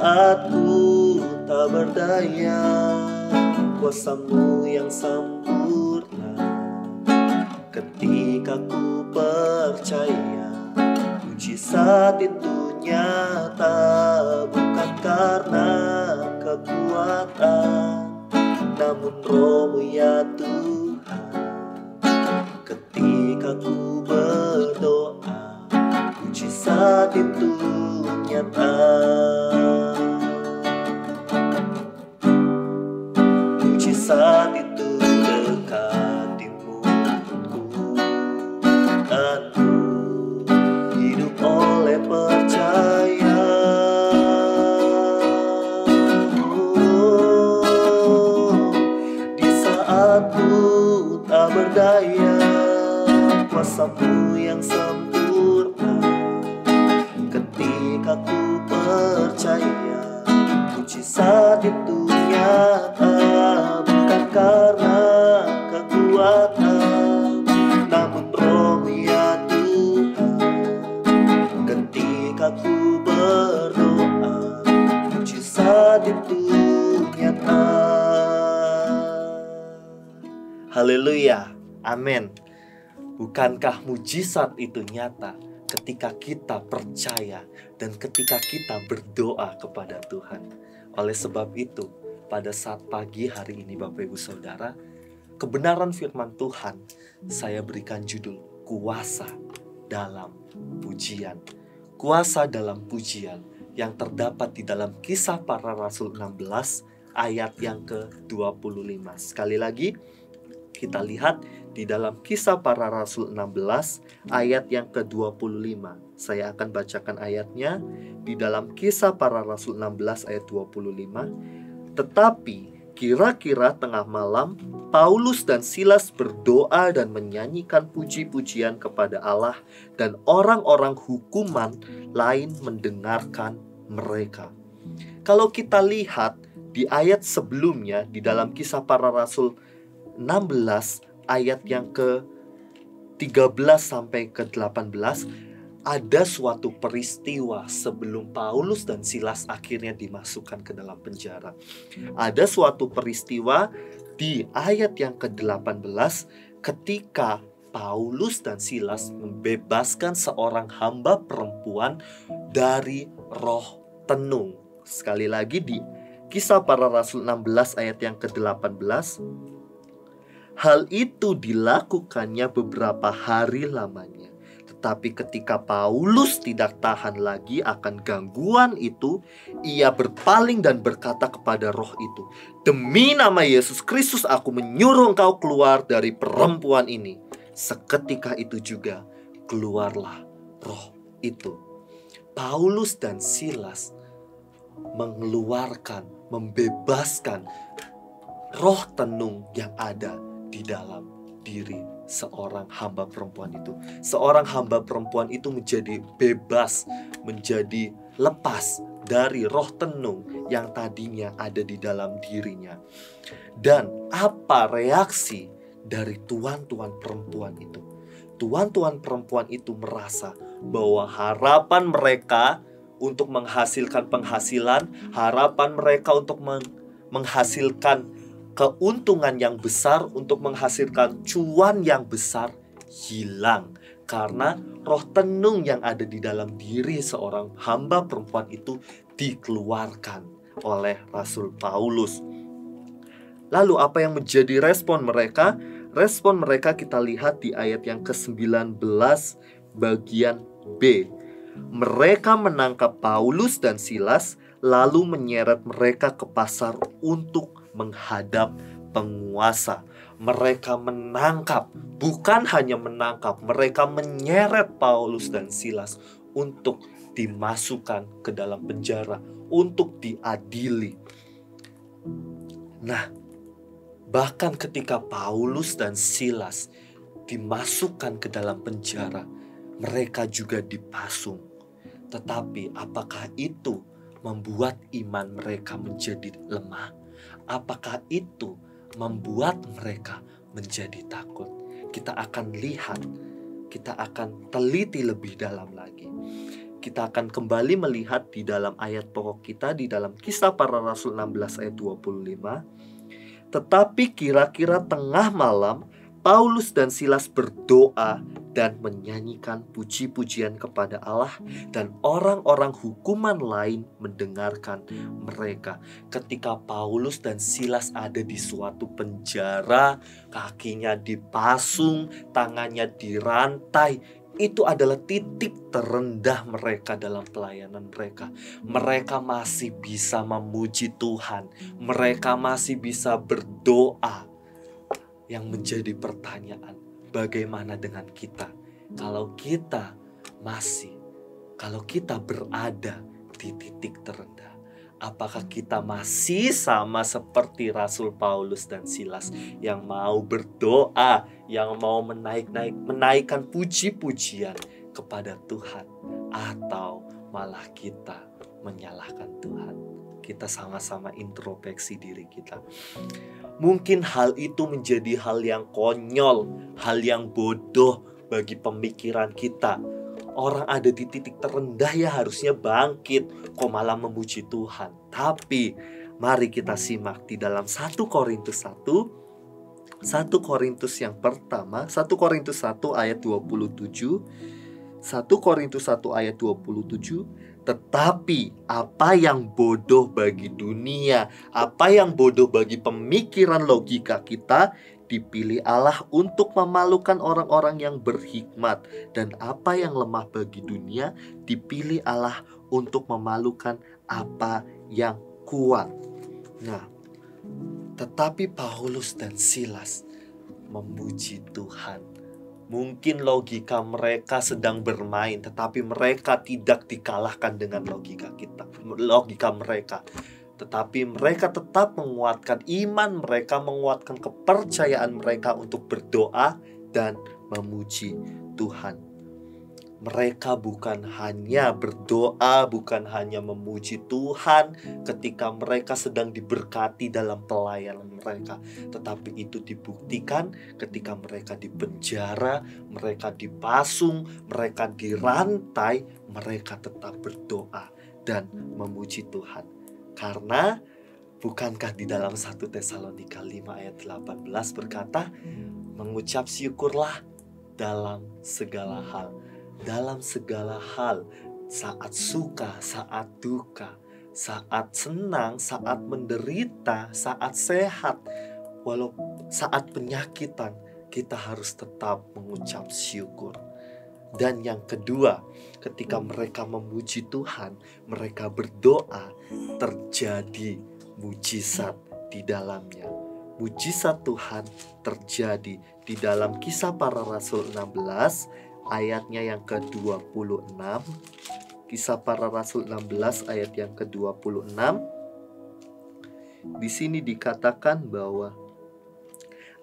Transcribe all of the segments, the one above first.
saat ku tak berdaya, kuasa-Mu yang sempurna. Ketika ku percaya, mujizat itu nyata, bukan karena kekuatan, namun Roh-Mu ya Tuhan. Ketika ku berdoa, mujizat itu nyata. Mujizat itu dekat di mulutku, dan ku hidup oleh percaya. Di saat ku tak berdaya, kuasa-Mu yang sempurna. Ketika ku percaya, mujizat itu nyata, bukan karena kekuatan, namun Roh-Mu ya Tuhan. Ketika ku berdoa, mujizat itu nyata. Haleluya, amin. Bukankah mujizat itu nyata ketika kita percaya dan ketika kita berdoa kepada Tuhan? Oleh sebab itu, pada saat pagi hari ini Bapak Ibu Saudara, kebenaran firman Tuhan saya berikan judul kuasa dalam pujian. Kuasa dalam pujian yang terdapat di dalam Kisah Para Rasul 16 ayat yang ke-25. Sekali lagi kita lihat di dalam Kisah Para Rasul 16 ayat yang ke-25. Saya akan bacakan ayatnya di dalam Kisah Para Rasul 16 ayat 25. Tetapi kira-kira tengah malam, Paulus dan Silas berdoa dan menyanyikan puji-pujian kepada Allah, dan orang-orang hukuman lain mendengarkan mereka. Kalau kita lihat di ayat sebelumnya di dalam Kisah Para Rasul 16 ayat yang ke-13 sampai ke-18, ada suatu peristiwa sebelum Paulus dan Silas akhirnya dimasukkan ke dalam penjara. Ada suatu peristiwa di ayat yang ke-18 ketika Paulus dan Silas membebaskan seorang hamba perempuan dari roh tenung. Sekali lagi di Kisah Para Rasul 16 ayat yang ke-18. Hal itu dilakukannya beberapa hari lamanya. Tetapi ketika Paulus tidak tahan lagi akan gangguan itu, ia berpaling dan berkata kepada roh itu, "Demi nama Yesus Kristus aku menyuruh engkau keluar dari perempuan ini." Seketika itu juga keluarlah roh itu. Paulus dan Silas mengeluarkan, membebaskan roh tenung yang ada di dalam diri seorang hamba perempuan itu. Seorang hamba perempuan itu menjadi bebas, menjadi lepas dari roh tenung yang tadinya ada di dalam dirinya. Dan apa reaksi dari tuan-tuan perempuan itu? Tuan-tuan perempuan itu merasa bahwa harapan mereka untuk menghasilkan penghasilan, harapan mereka untuk menghasilkan keuntungan yang besar, untuk menghasilkan cuan yang besar, hilang. Karena roh tenung yang ada di dalam diri seorang hamba perempuan itu dikeluarkan oleh Rasul Paulus. Lalu apa yang menjadi respon mereka? Respon mereka kita lihat di ayat yang ke-19 bagian B. Mereka menangkap Paulus dan Silas, lalu menyeret mereka ke pasar untuk menghadap penguasa. Mereka menangkap, bukan hanya menangkap, mereka menyeret Paulus dan Silas untuk dimasukkan ke dalam penjara, untuk diadili. Nah, bahkan ketika Paulus dan Silas dimasukkan ke dalam penjara, mereka juga dipasung. Tetapi apakah itu membuat iman mereka menjadi lemah? Apakah itu membuat mereka menjadi takut? Kita akan lihat, kita akan teliti lebih dalam lagi. Kita akan kembali melihat di dalam ayat pokok kita di dalam Kisah Para Rasul 16 ayat 25. Tetapi kira-kira tengah malam, Paulus dan Silas berdoa dan menyanyikan puji-pujian kepada Allah, dan orang-orang hukuman lain mendengarkan mereka. Ketika Paulus dan Silas ada di suatu penjara, kakinya dipasung, tangannya dirantai, itu adalah titik terendah mereka dalam pelayanan mereka. Mereka masih bisa memuji Tuhan, mereka masih bisa berdoa. Yang menjadi pertanyaan, bagaimana dengan kita? Kalau kita berada di titik terendah, apakah kita masih sama seperti Rasul Paulus dan Silas yang mau berdoa, yang mau menaikkan puji-pujian kepada Tuhan, atau malah kita menyalahkan Tuhan? Kita sama-sama introspeksi diri kita. Mungkin hal itu menjadi hal yang konyol, hal yang bodoh bagi pemikiran kita. Orang ada di titik terendah ya harusnya bangkit, kok malah memuji Tuhan. Tapi mari kita simak di dalam 1 Korintus 1 yang pertama, 1 Korintus 1 ayat 27. 1 Korintus 1 ayat 27. Tetapi apa yang bodoh bagi dunia, apa yang bodoh bagi pemikiran logika kita, dipilih Allah untuk memalukan orang-orang yang berhikmat. Dan apa yang lemah bagi dunia, dipilih Allah untuk memalukan apa yang kuat. Nah, tetapi Paulus dan Silas memuji Tuhan. Mungkin logika mereka sedang bermain, tetapi mereka tidak dikalahkan dengan logika mereka. Tetapi mereka tetap menguatkan iman mereka, menguatkan kepercayaan mereka untuk berdoa dan memuji Tuhan. Mereka bukan hanya berdoa, bukan hanya memuji Tuhan ketika mereka sedang diberkati dalam pelayanan mereka, tetapi itu dibuktikan ketika mereka dipenjara, mereka dipasung, mereka dirantai, mereka tetap berdoa dan memuji Tuhan. Karena bukankah di dalam 1 Tesalonika 5 ayat 18 berkata, mengucap syukurlah dalam segala hal. Dalam segala hal, saat suka, saat duka, saat senang, saat menderita, saat sehat, walau saat penyakitan, kita harus tetap mengucap syukur. Dan yang kedua, ketika mereka memuji Tuhan, mereka berdoa, terjadi mujizat di dalamnya. Mujizat Tuhan terjadi di dalam Kisah Para Rasul 16 ayatnya yang ke-26. Kisah Para Rasul 16 ayat yang ke-26. Di sini dikatakan bahwa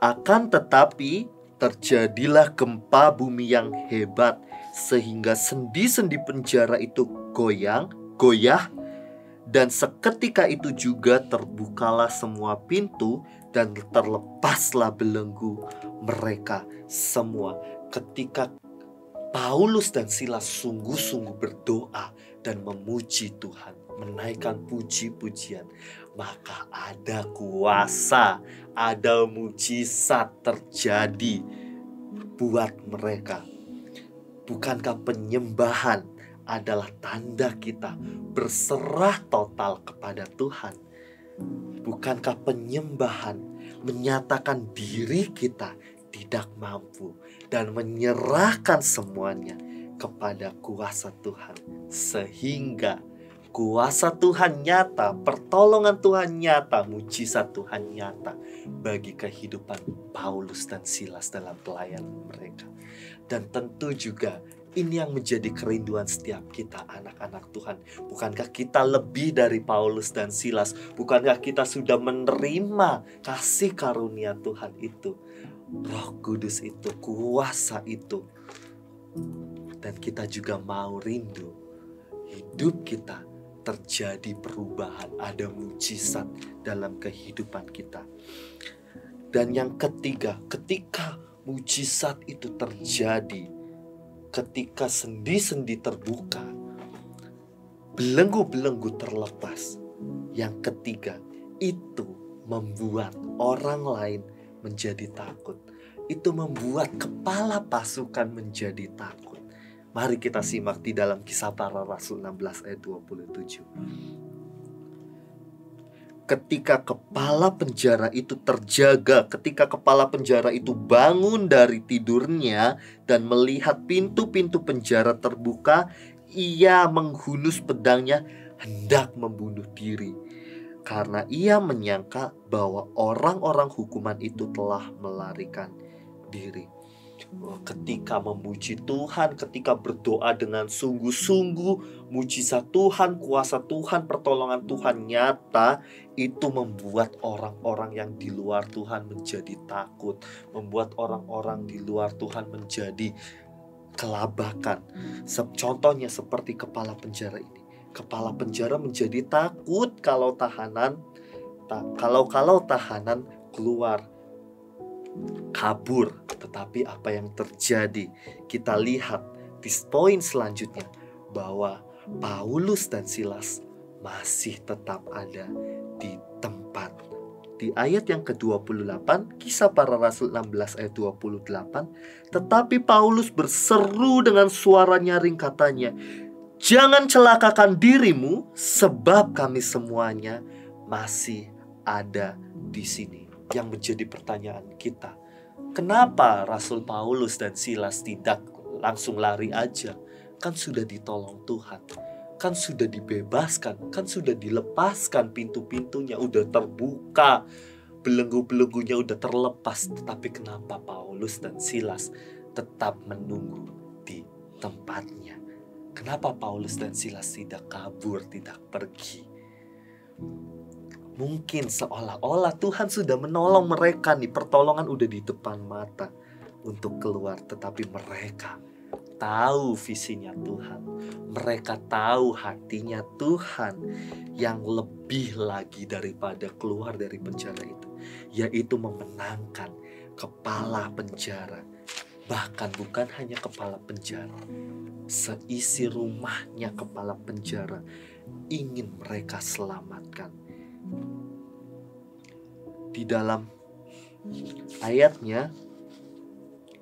akan tetapi terjadilah gempa bumi yang hebat, sehingga sendi-sendi penjara itu goyah, dan seketika itu juga terbukalah semua pintu dan terlepaslah belenggu mereka semua. Ketika Paulus dan Silas sungguh-sungguh berdoa dan memuji Tuhan, menaikkan puji-pujian, maka ada kuasa, ada mujizat terjadi buat mereka. Bukankah penyembahan adalah tanda kita berserah total kepada Tuhan? Bukankah penyembahan menyatakan diri kita tidak mampu dan menyerahkan semuanya kepada kuasa Tuhan, sehingga kuasa Tuhan nyata, pertolongan Tuhan nyata, mujizat Tuhan nyata bagi kehidupan Paulus dan Silas dalam pelayanan mereka. Dan tentu juga ini yang menjadi kerinduan setiap kita, anak-anak Tuhan. Bukankah kita lebih dari Paulus dan Silas? Bukankah kita sudah menerima kasih karunia Tuhan itu, Roh Kudus itu, kuasa itu? Dan kita juga mau rindu hidup kita terjadi perubahan, ada mujizat dalam kehidupan kita. Dan yang ketiga, ketika mujizat itu terjadi, ketika sendi-sendi terbuka, belenggu-belenggu terlepas. Yang ketiga, itu membuat orang lain menjadi takut. Itu membuat kepala pasukan menjadi takut. Mari kita simak di dalam Kisah Para Rasul 16 ayat 27. Ketika kepala penjara itu terjaga, ketika kepala penjara itu bangun dari tidurnya dan melihat pintu-pintu penjara terbuka, ia menghunus pedangnya hendak membunuh diri, karena ia menyangka bahwa orang-orang hukuman itu telah melarikan diri. Ketika memuji Tuhan, ketika berdoa dengan sungguh-sungguh, mujizat Tuhan, kuasa Tuhan, pertolongan Tuhan nyata, itu membuat orang-orang yang di luar Tuhan menjadi takut, membuat orang-orang di luar Tuhan menjadi kelabakan. Contohnya seperti kepala penjara ini. Kepala penjara menjadi takut kalau tahanan keluar, kabur. Tetapi apa yang terjadi? Kita lihat di poin selanjutnya bahwa Paulus dan Silas masih tetap ada di tempat. Di ayat yang ke-28, Kisah Para Rasul 16 ayat 28, tetapi Paulus berseru dengan suara nyaring katanya, "Jangan celakakan dirimu, sebab kami semuanya masih ada di sini." Yang menjadi pertanyaan kita, kenapa Rasul Paulus dan Silas tidak langsung lari aja? Kan sudah ditolong Tuhan, kan sudah dibebaskan, kan sudah dilepaskan, pintu-pintunya udah terbuka, belenggu-belenggunya udah terlepas. Tetapi kenapa Paulus dan Silas tetap menunggu di tempatnya? Kenapa Paulus dan Silas tidak kabur, tidak pergi? Mungkin seolah-olah Tuhan sudah menolong mereka nih, pertolongan udah di depan mata untuk keluar. Tetapi mereka tahu visinya Tuhan, mereka tahu hatinya Tuhan yang lebih lagi daripada keluar dari penjara itu, yaitu memenangkan kepala penjara. Bahkan bukan hanya kepala penjara, seisi rumahnya kepala penjara ingin mereka selamatkan. Di dalam ayatnya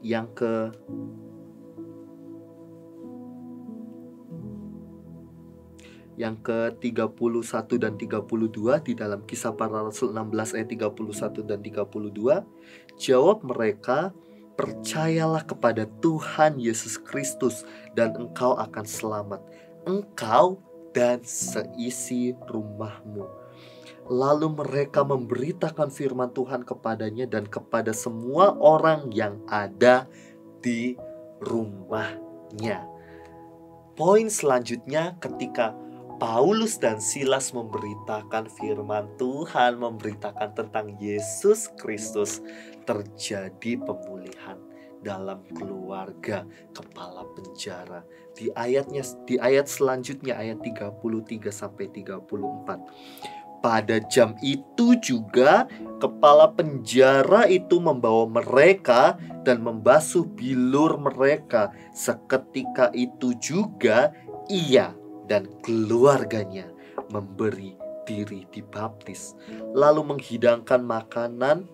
yang ke-31 dan 32 di dalam Kisah Para Rasul 16 ayat 31 dan 32, jawab mereka, "Percayalah kepada Tuhan Yesus Kristus dan engkau akan selamat, engkau dan seisi rumahmu." Lalu mereka memberitakan firman Tuhan kepadanya dan kepada semua orang yang ada di rumahnya. Poin selanjutnya, ketika Paulus dan Silas memberitakan firman Tuhan, memberitakan tentang Yesus Kristus, terjadi pemulihan dalam keluarga kepala penjara. Di ayat selanjutnya, ayat 33 sampai 34. Pada jam itu juga kepala penjara itu membawa mereka dan membasuh bilur mereka. Seketika itu juga ia dan keluarganya memberi diri dibaptis, lalu menghidangkan makanan.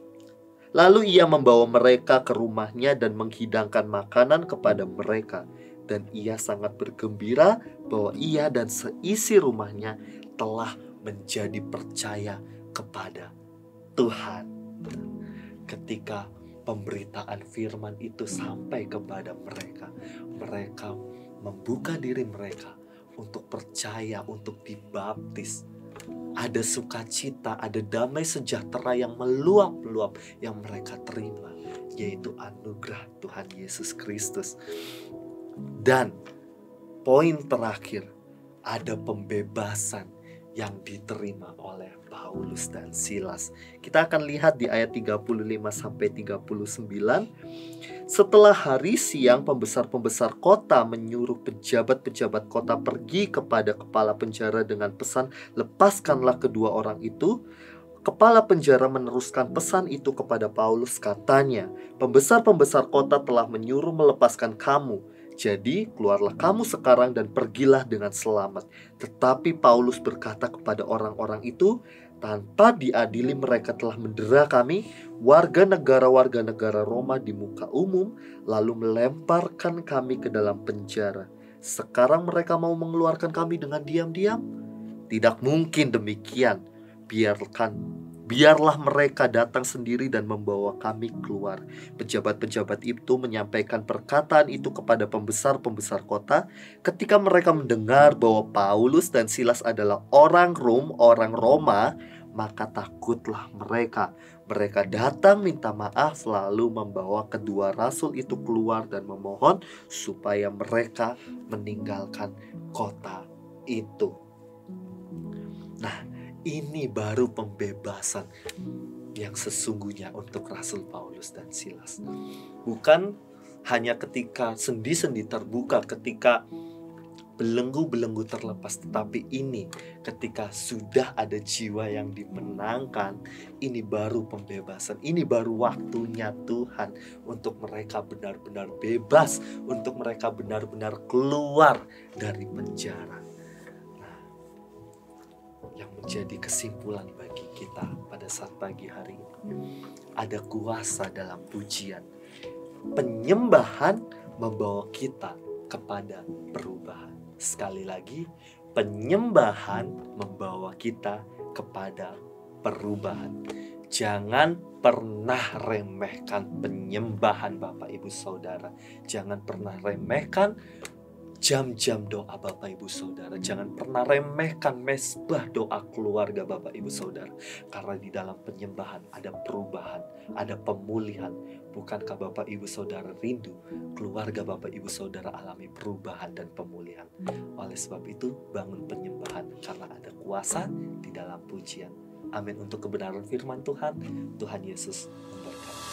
Lalu ia membawa mereka ke rumahnya dan menghidangkan makanan kepada mereka. Dan ia sangat bergembira bahwa ia dan seisi rumahnya telah menjadi percaya kepada Tuhan. Ketika pemberitaan firman itu sampai kepada mereka, mereka membuka diri mereka untuk percaya, untuk dibaptis. Ada sukacita, ada damai sejahtera yang meluap-luap yang mereka terima, yaitu anugerah Tuhan Yesus Kristus. Dan poin terakhir, ada pembebasan yang diterima oleh Paulus dan Silas. Kita akan lihat di ayat 35 sampai 39. Setelah hari siang, pembesar-pembesar kota menyuruh pejabat-pejabat kota pergi kepada kepala penjara dengan pesan, "Lepaskanlah kedua orang itu." Kepala penjara meneruskan pesan itu kepada Paulus, katanya, "Pembesar-pembesar kota telah menyuruh melepaskan kamu. Jadi keluarlah kamu sekarang dan pergilah dengan selamat. Tetapi Paulus berkata kepada orang-orang itu, tanpa diadili mereka telah mendera kami, warga negara Roma di muka umum, lalu melemparkan kami ke dalam penjara. Sekarang mereka mau mengeluarkan kami dengan diam-diam? Tidak mungkin demikian. Biarlah mereka datang sendiri dan membawa kami keluar. Pejabat-pejabat itu menyampaikan perkataan itu kepada pembesar-pembesar kota. Ketika mereka mendengar bahwa Paulus dan Silas adalah orang Roma, maka takutlah mereka. Mereka datang minta maaf, lalu membawa kedua rasul itu keluar dan memohon supaya mereka meninggalkan kota itu. Nah, ini baru pembebasan yang sesungguhnya untuk Rasul Paulus dan Silas. Bukan hanya ketika sendi-sendi terbuka, ketika belenggu-belenggu terlepas, tetapi ini ketika sudah ada jiwa yang dimenangkan. Ini baru pembebasan, ini baru waktunya Tuhan untuk mereka benar-benar bebas, untuk mereka benar-benar keluar dari penjara. Yang menjadi kesimpulan bagi kita pada saat pagi hari ini, ada kuasa dalam pujian. Penyembahan membawa kita kepada perubahan. Sekali lagi, penyembahan membawa kita kepada perubahan. Jangan pernah remehkan penyembahan Bapak Ibu Saudara. Jangan pernah remehkan jam-jam doa Bapak Ibu Saudara. Jangan pernah remehkan mesbah doa keluarga Bapak Ibu Saudara. Karena di dalam penyembahan ada perubahan, ada pemulihan. Bukankah Bapak Ibu Saudara rindu keluarga Bapak Ibu Saudara alami perubahan dan pemulihan? Oleh sebab itu, bangun penyembahan karena ada kuasa di dalam pujian. Amin. Untuk kebenaran firman Tuhan, Tuhan Yesus memberkati.